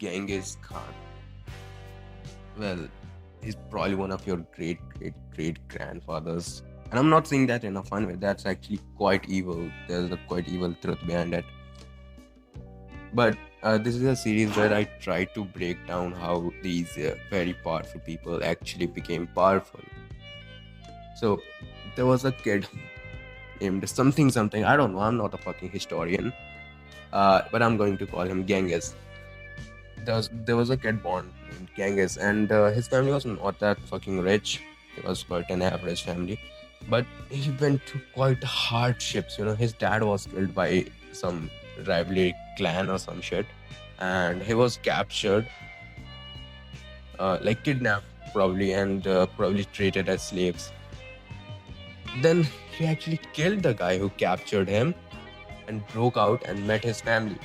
Genghis Khan. Well, he's probably one of your great grandfathers. And I'm not saying that in a fun way. That's actually quite evil. There's a quite evil truth behind it. But this is a series where I try to break down how these very powerful people actually became powerful. So there was a kid named something. I don't know. I'm not a fucking historian. But I'm going to call him Genghis. There was a kid born named Genghis, and his family was not that fucking rich. It was quite an average family, but he went through quite hardships. His dad was killed by some rivalry clan or some shit, and he was captured, like kidnapped probably, and probably treated as slaves. Then he actually killed the guy who captured him and broke out and met his family.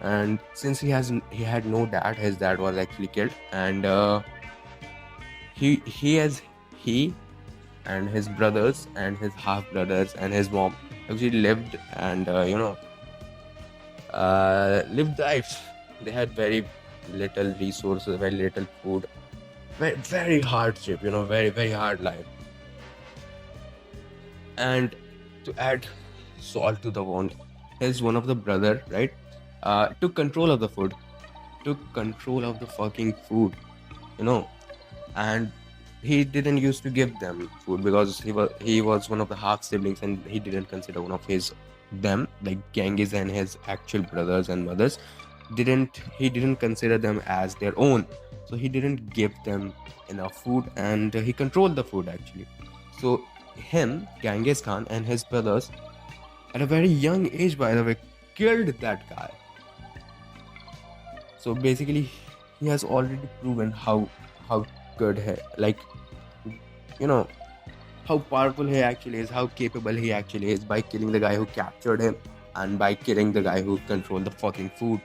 And since he had no dad, his dad was actually killed, and he and his brothers and his half brothers and his mom actually lived and lived life. They had very little resources, very little food, very hardship, very very hard life. And to add salt to the wound, his one of the brother, right, took control of the food, took control of the fucking food, and he didn't used to give them food because he was one of the half siblings, and he didn't consider one of them, like Genghis and his actual brothers and mothers, he didn't consider them as their own. So he didn't give them enough food, and he controlled the food actually. So him, Genghis Khan, and his brothers, at a very young age, by the way, killed that guy. So basically, he has already proven how good he, like, how powerful he actually is, how capable he actually is, by killing the guy who captured him and by killing the guy who controlled the fucking food.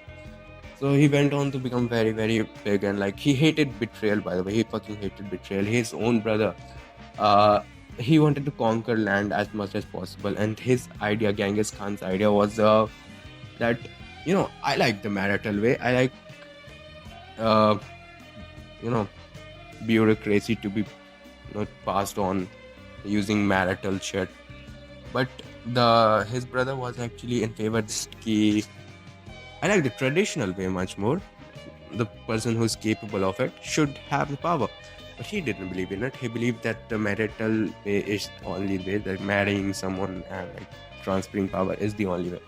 So he went on to become very very big, and like he hated betrayal. By the way, he fucking hated betrayal. His own brother, he wanted to conquer land as much as possible, and his idea, Genghis Khan's idea, was that I like the marital way. I like uh, you know bureaucracy to be passed on using marital shit. But his brother was actually in favor this ki I like the traditional way much more. The person who's capable of it should have the power. But he didn't believe in it. He believed that the marital way is the only way, that marrying someone and like transferring power is the only way.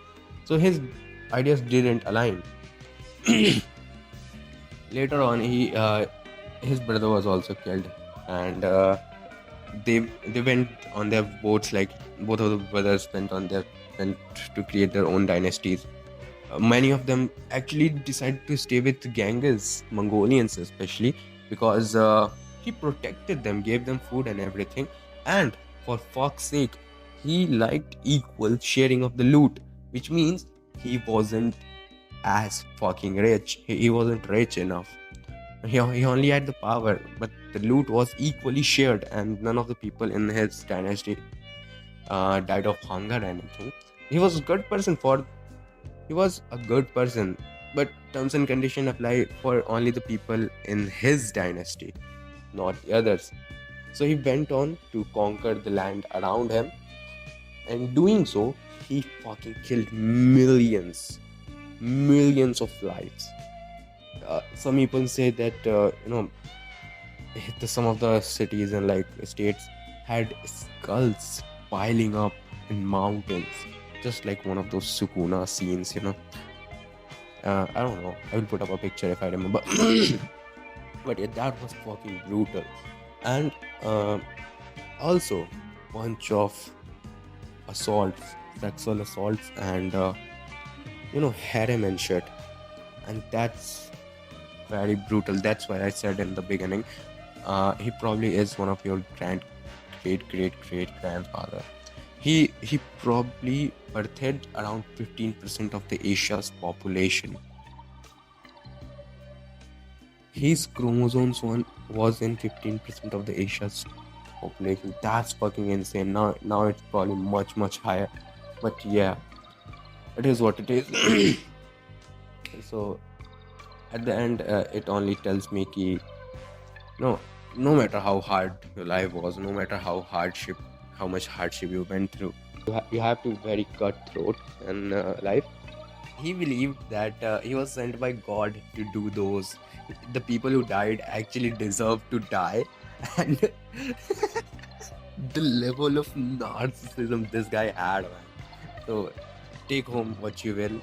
So his ideas didn't align. Later on, his brother was also killed, and they went on their boats. Like both of the brothers went to create their own dynasties. Many of them actually decided to stay with Genghis, Mongolians especially, because he protected them, gave them food and everything, and for fuck's sake, he liked equal sharing of the loot, which means he wasn't as fucking rich. He wasn't rich enough. He only had the power, but the loot was equally shared, and none of the people in his dynasty died of hunger or anything. He was a good person but terms and conditions apply for only the people in his dynasty, not the others. So he went on to conquer the land around him, and doing so, he fucking killed millions of lives. Some people say that some of the cities and like states had skulls piling up in mountains, just like one of those Sukuna scenes. I don't know. I will put up a picture if I remember. But yeah, that was fucking brutal. And also, bunch of assaults, sexual assaults, and harem and shit. And that's very brutal. That's why I said in the beginning, he probably is one of your great grandfather. He probably birthed around 15% of the Asia's population. His chromosomes one was in 15% of the Asia's population. That's fucking insane. Now it's probably much higher. But yeah, it is what it is. So At the end, it only tells me ki no, no matter how hard your life was, no matter how much hardship you went through, you have to be very cutthroat in life. He believed that he was sent by God to do those. The people who died actually deserved to die, and the level of narcissism this guy had, man. So take home what you will.